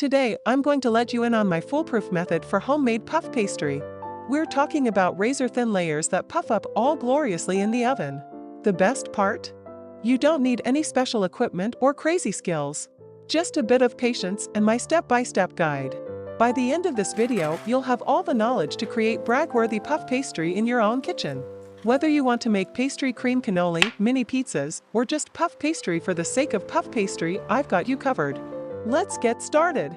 Today, I'm going to let you in on my foolproof method for homemade puff pastry. We're talking about razor-thin layers that puff up all gloriously in the oven. The best part? You don't need any special equipment or crazy skills. Just a bit of patience and my step-by-step guide. By the end of this video, you'll have all the knowledge to create brag-worthy puff pastry in your own kitchen. Whether you want to make pastry cream cannoli, mini pizzas, or just puff pastry for the sake of puff pastry, I've got you covered. Let's get started.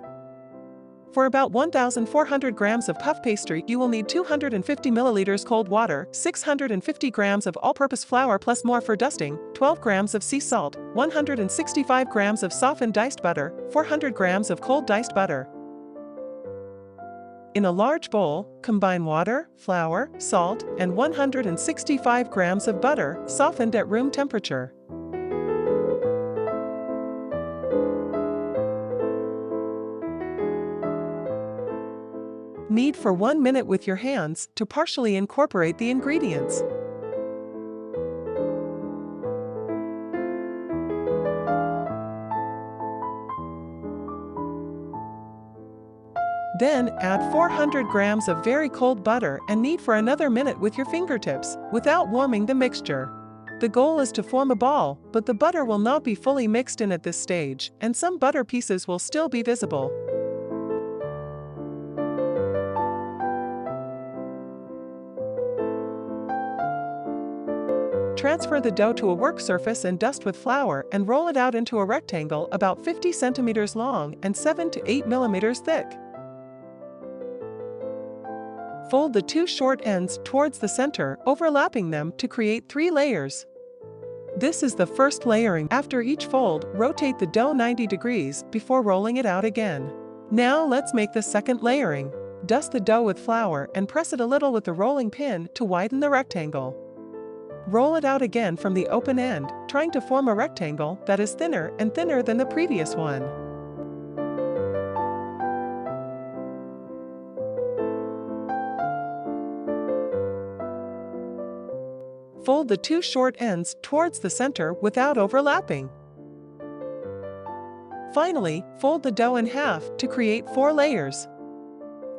For about 1,400 grams of puff pastry, you will need 250 milliliters cold water, 650 grams of all-purpose flour plus more for dusting, 12 grams of sea salt, 165 grams of softened diced butter, 400 grams of cold diced butter. In a large bowl, combine water, flour, salt, and 165 grams of butter, softened at room temperature. Knead for 1 minute with your hands to partially incorporate the ingredients. Then, add 400 grams of very cold butter and knead for another minute with your fingertips, without warming the mixture. The goal is to form a ball, but the butter will not be fully mixed in at this stage, and some butter pieces will still be visible. Transfer the dough to a work surface and dust with flour and roll it out into a rectangle about 50 centimeters long and 7 to 8 millimeters thick. Fold the two short ends towards the center, overlapping them to create 3 layers. This is the first layering. After each fold, rotate the dough 90 degrees before rolling it out again. Now let's make the second layering. Dust the dough with flour and press it a little with the rolling pin to widen the rectangle. Roll it out again from the open end, trying to form a rectangle that is thinner and thinner than the previous one. Fold the two short ends towards the center without overlapping. Finally, fold the dough in half to create 4 layers.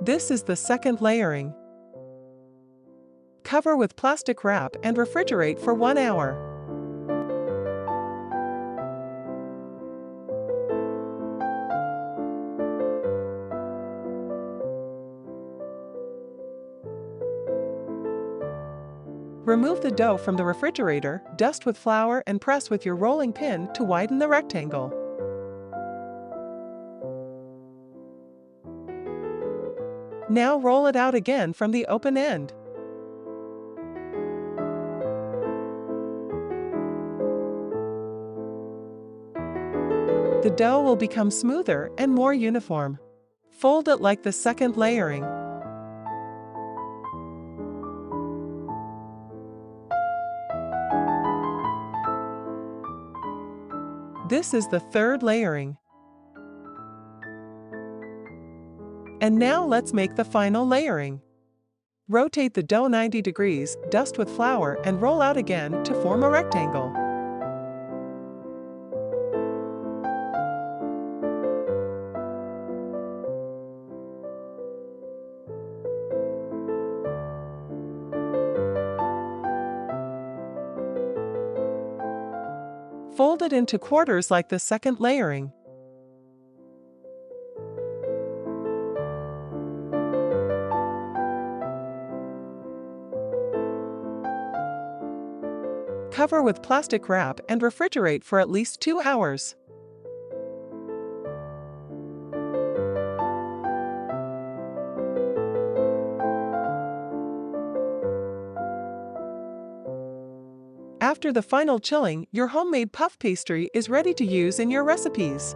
This is the second layering. Cover with plastic wrap and refrigerate for 1 hour. Remove the dough from the refrigerator, dust with flour and press with your rolling pin to widen the rectangle. Now roll it out again from the open end. The dough will become smoother and more uniform. Fold it like the second layering. This is the third layering. And now let's make the final layering. Rotate the dough 90 degrees, dust with flour and roll out again to form a rectangle. Fold it into quarters like the second layering. Cover with plastic wrap and refrigerate for at least 2 hours. After the final chilling, your homemade puff pastry is ready to use in your recipes.